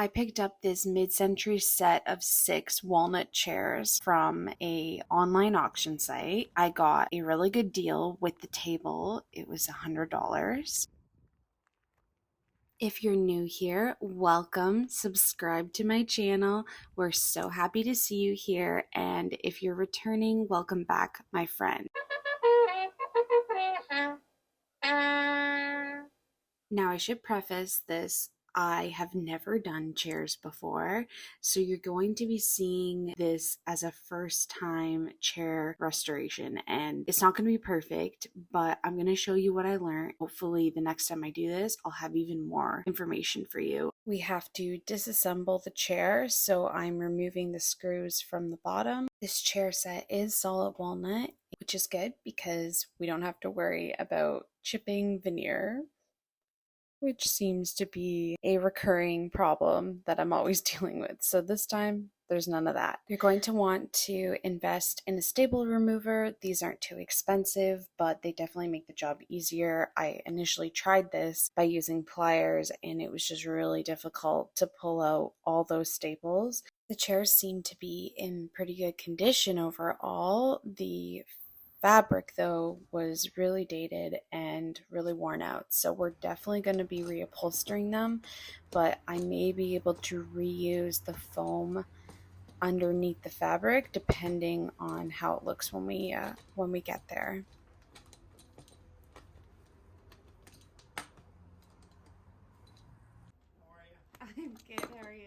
I picked up this mid-century set of 6 walnut chairs from a online auction site. I got a really good deal with the table. It was $100. If you're new here, welcome. Subscribe to my channel. We're so happy to see you here. And if you're returning, welcome back, my friend. Now, I should preface this. I have never done chairs before, so you're going to be seeing this as a first time chair restoration, and it's not going to be perfect, but I'm going to show you what I learned. Hopefully the next time I do this, I'll have even more information for you. We have to disassemble the chair, so I'm removing the screws from the bottom. This chair set is solid walnut, which is good because we don't have to worry about chipping veneer, which seems to be a recurring problem that I'm always dealing with. So this time, there's none of that. You're going to want to invest in a staple remover. These aren't too expensive, but they definitely make the job easier. I initially tried this by using pliers, and it was just really difficult to pull out all those staples. The chairs seem to be in pretty good condition overall. The fabric, though, was really dated and really worn out, so we're definitely going to be reupholstering them, but I may be able to reuse the foam underneath the fabric depending on how it looks when we get there. I'm good. How are you?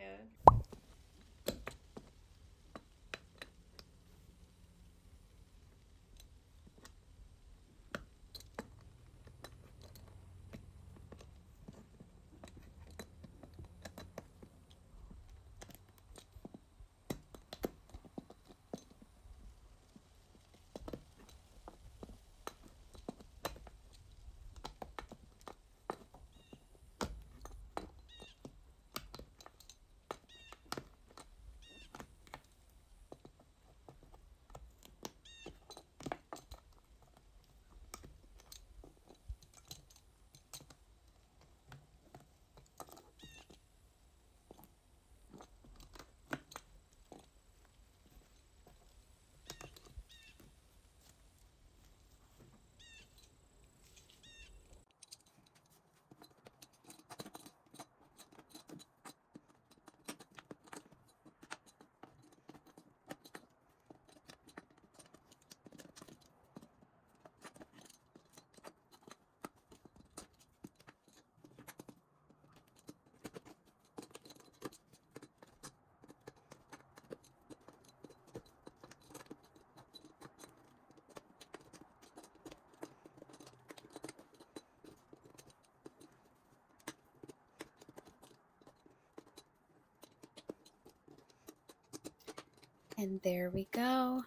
And there we go.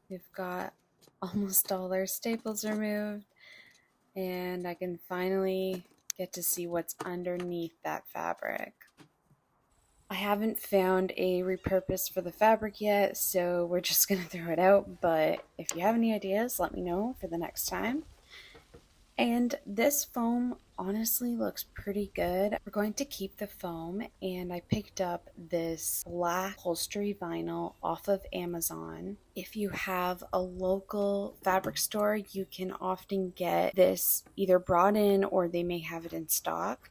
We've got almost all our staples removed, and I can finally get to see what's underneath that fabric. I haven't found a repurpose for the fabric yet, so we're just gonna throw it out, but if you have any ideas, let me know for the next time. And this foam honestly looks pretty good. We're going to keep the foam, and I picked up this black upholstery vinyl off of Amazon. If you have a local fabric store, you can often get this either brought in or they may have it in stock.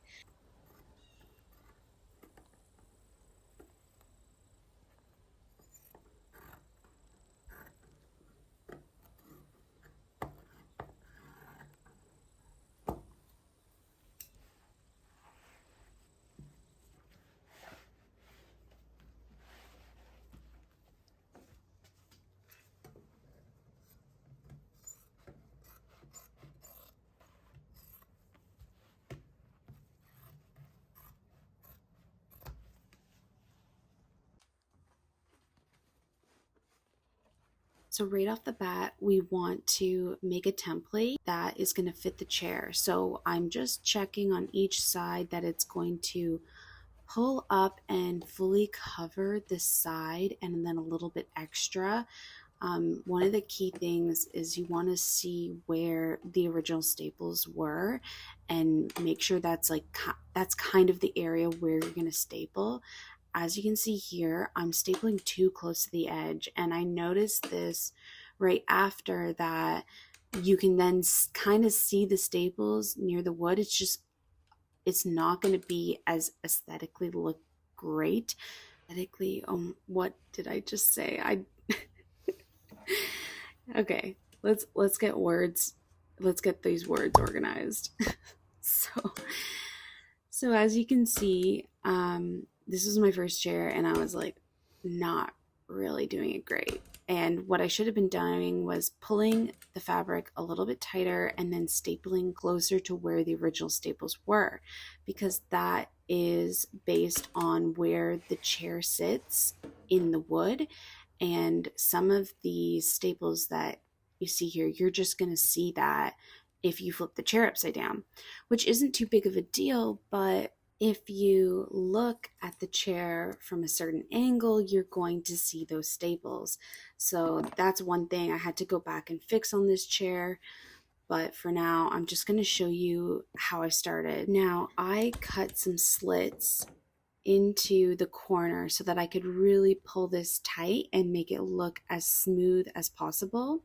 So right off the bat, we want to make a template that is going to fit the chair. So I'm just checking on each side that it's going to pull up and fully cover the side and then a little bit extra. One of the key things is you want to see where the original staples were and make sure that's kind of the area where you're going to staple. As you can see here, I'm stapling too close to the edge, and I noticed this right after that. You can then kind of see the staples near the wood. It's not going to be as aesthetically look great. Aesthetically, what did I just say? Okay, let's get these words organized. so so as you can see, this was my first chair, and I was like not really doing it great. And what I should have been doing was pulling the fabric a little bit tighter and then stapling closer to where the original staples were, because that is based on where the chair sits in the wood. And some of the staples that you see here, you're just going to see that if you flip the chair upside down, which isn't too big of a deal, but if you look at the chair from a certain angle, you're going to see those staples. So that's one thing I had to go back and fix on this chair. But for now, I'm just going to show you how I started. Now, I cut some slits into the corner so that I could really pull this tight and make it look as smooth as possible.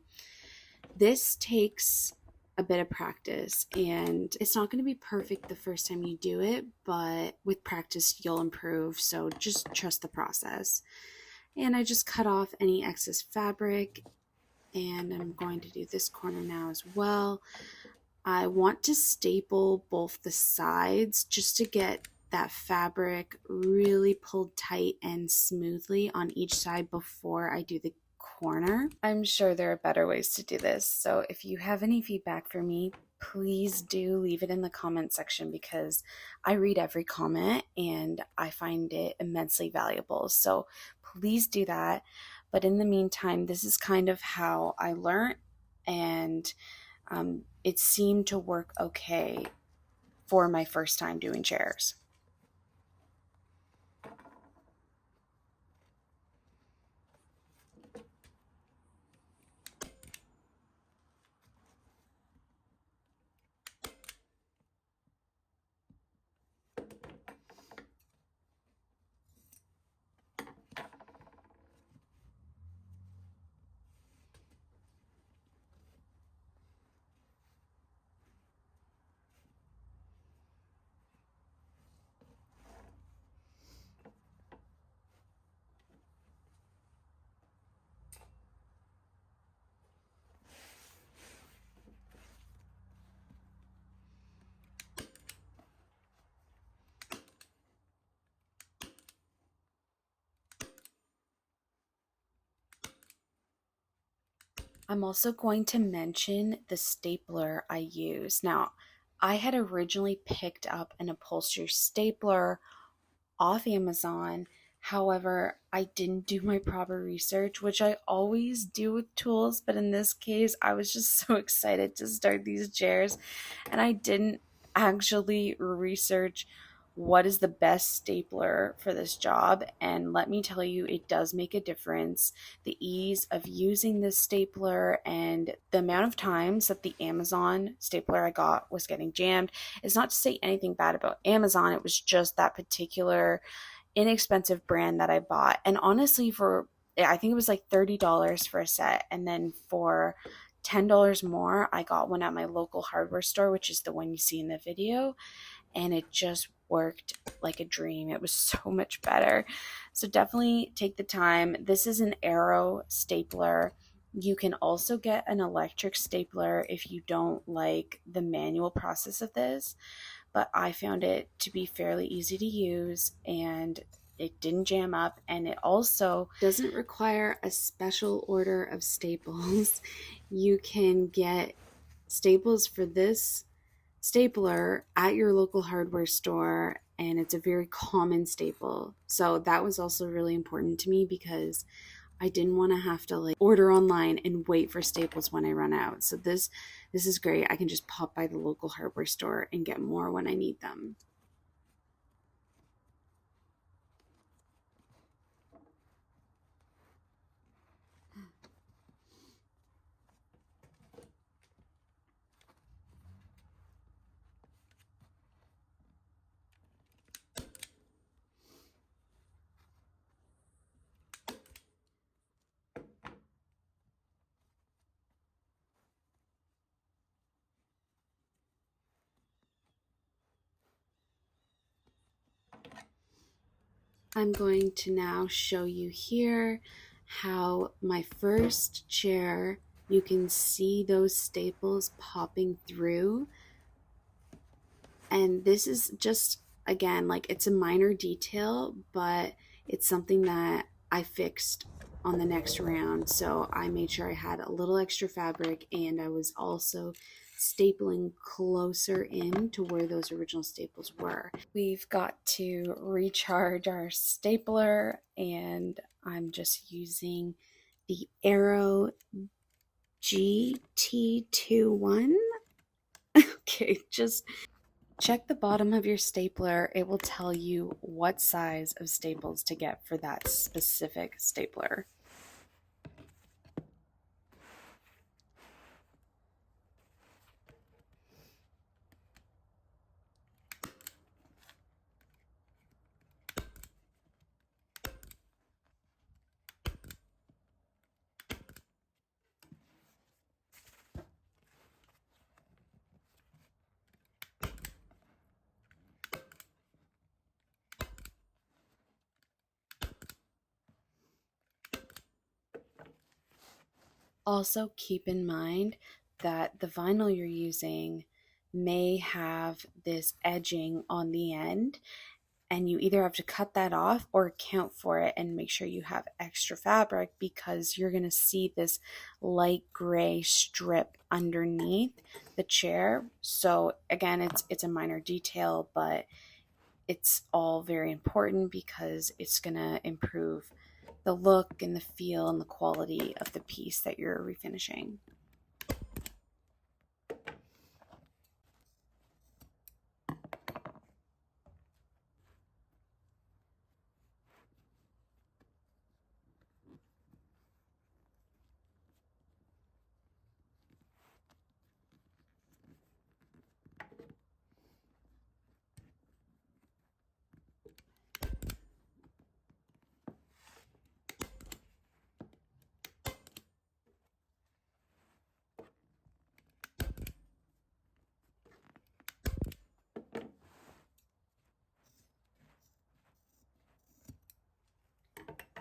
This takes a bit of practice, and it's not going to be perfect the first time you do it, but with practice you'll improve, so just trust the process. And I just cut off any excess fabric, and I'm going to do this corner now as well. I want to staple both the sides just to get that fabric really pulled tight and smoothly on each side before I do the corner. I'm sure there are better ways to do this, so if you have any feedback for me, please do leave it in the comment section, because I read every comment and I find it immensely valuable. So please do that. But in the meantime, this is kind of how I learned, and it seemed to work okay for my first time doing chairs. I'm also going to mention the stapler I use. Now, I had originally picked up an upholstery stapler off Amazon. However, I didn't do my proper research, which I always do with tools, but in this case, I was just so excited to start these chairs, and I didn't actually research what is the best stapler for this job. And let me tell you, it does make a difference. The ease of using this stapler and the amount of times that the Amazon stapler I got was getting jammed is not to say anything bad about Amazon. It was just that particular inexpensive brand that I bought. And honestly, I think it was like $30 for a set, and then for $10 more, I got one at my local hardware store, which is the one you see in the video, and it just worked like a dream. It was so much better. So definitely take the time. This is an Arrow stapler. You can also get an electric stapler if you don't like the manual process of this, but I found it to be fairly easy to use, and it didn't jam up, and it also doesn't require a special order of staples. You can get staples for this stapler at your local hardware store, and it's a very common staple. So that was also really important to me, because I didn't want to have to order online and wait for staples when I run out. So this is great. I can just pop by the local hardware store and get more when I need them. I'm going to now show you here how my first chair, you can see those staples popping through. And this is just, again, like it's a minor detail, but it's something that I fixed on the next round. So I made sure I had a little extra fabric, and I was also stapling closer in to where those original staples were. We've got to recharge our stapler, and I'm just using the Arrow GT21. Okay, just check the bottom of your stapler. It will tell you what size of staples to get for that specific stapler. Also, keep in mind that the vinyl you're using may have this edging on the end, and you either have to cut that off or account for it and make sure you have extra fabric, because you're going to see this light gray strip underneath the chair. So again, it's a minor detail, but it's all very important because it's going to improve the look and the feel and the quality of the piece that you're refinishing.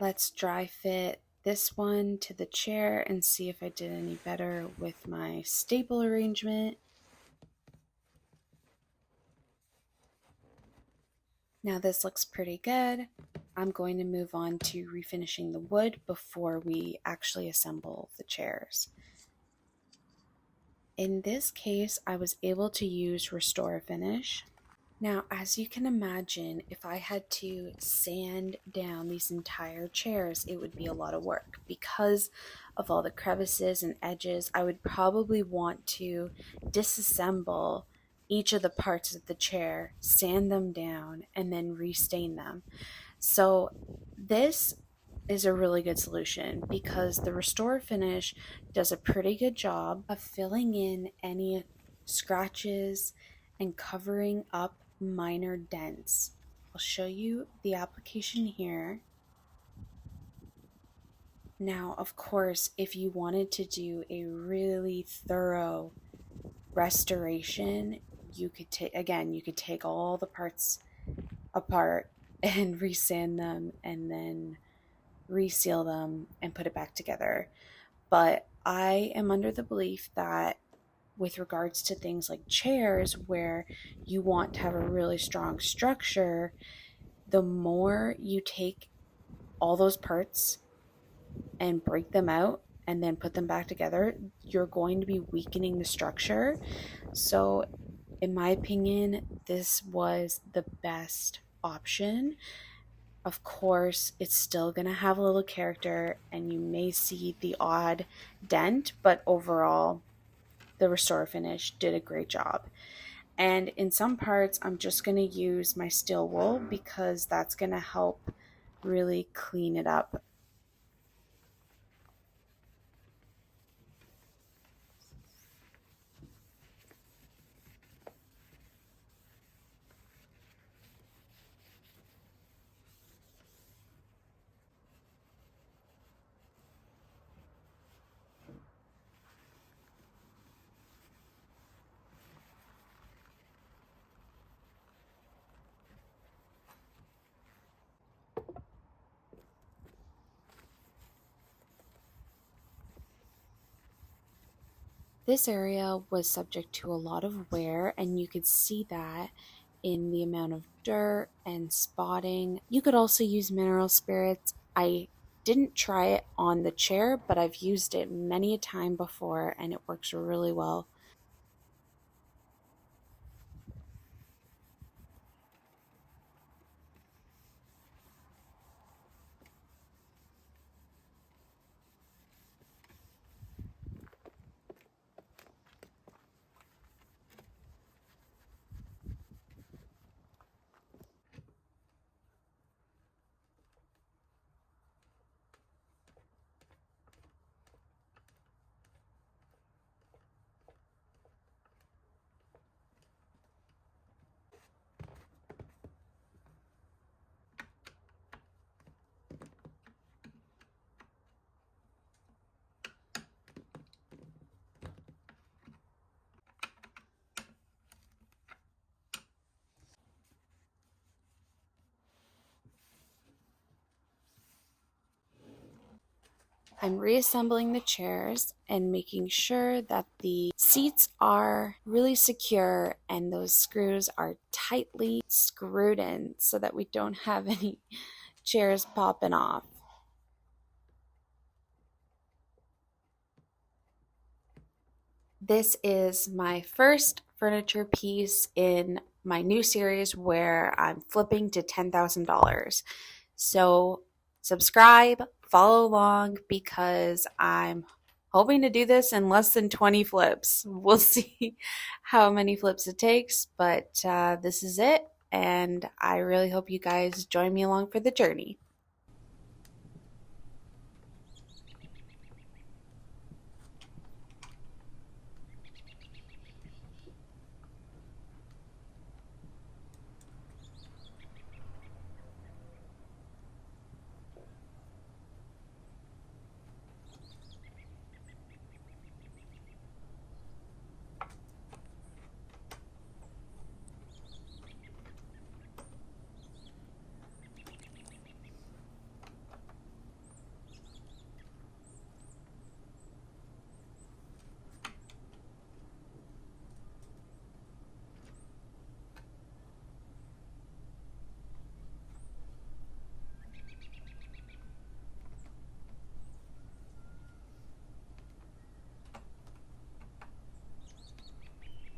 Let's dry fit this one to the chair and see if I did any better with my staple arrangement. Now this looks pretty good. I'm going to move on to refinishing the wood before we actually assemble the chairs. In this case, I was able to use Restore Finish. Now, as you can imagine, if I had to sand down these entire chairs, it would be a lot of work. Because of all the crevices and edges, I would probably want to disassemble each of the parts of the chair, sand them down, and then restain them. So this is a really good solution because the Restore Finish does a pretty good job of filling in any scratches and covering up minor dents. I'll show you the application here. Now, of course, if you wanted to do a really thorough restoration, you could take all the parts apart and resand them and then reseal them and put it back together. But I am under the belief that with regards to things like chairs, where you want to have a really strong structure, the more you take all those parts and break them out and then put them back together, you're going to be weakening the structure. So in my opinion, this was the best option. Of course, it's still going to have a little character and you may see the odd dent, but overall, the Restore Finish did a great job. And in some parts, I'm just going to use my steel wool because that's going to help really clean it up. This area was subject to a lot of wear, and you could see that in the amount of dirt and spotting. You could also use mineral spirits. I didn't try it on the chair, but I've used it many a time before and it works really well. I'm reassembling the chairs and making sure that the seats are really secure and those screws are tightly screwed in so that we don't have any chairs popping off. This is my first furniture piece in my new series where I'm flipping to $10,000. So subscribe, follow along because I'm hoping to do this in less than 20 flips. We'll see how many flips it takes, but this is it. And I really hope you guys join me along for the journey.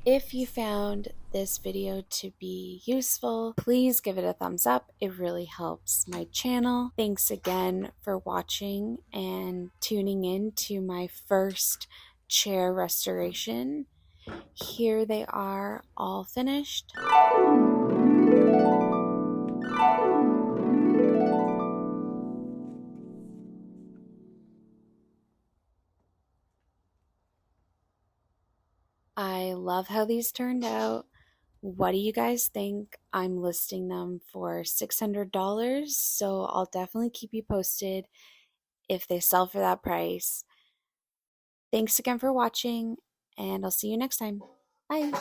If you found this video to be useful, please give it a thumbs up. It really helps my channel. Thanks again for watching and tuning in to my first chair restoration. Here they are all finished. I love how these turned out. What do you guys think? I'm listing them for $600, so I'll definitely keep you posted if they sell for that price. Thanks again for watching, and I'll see you next time. Bye.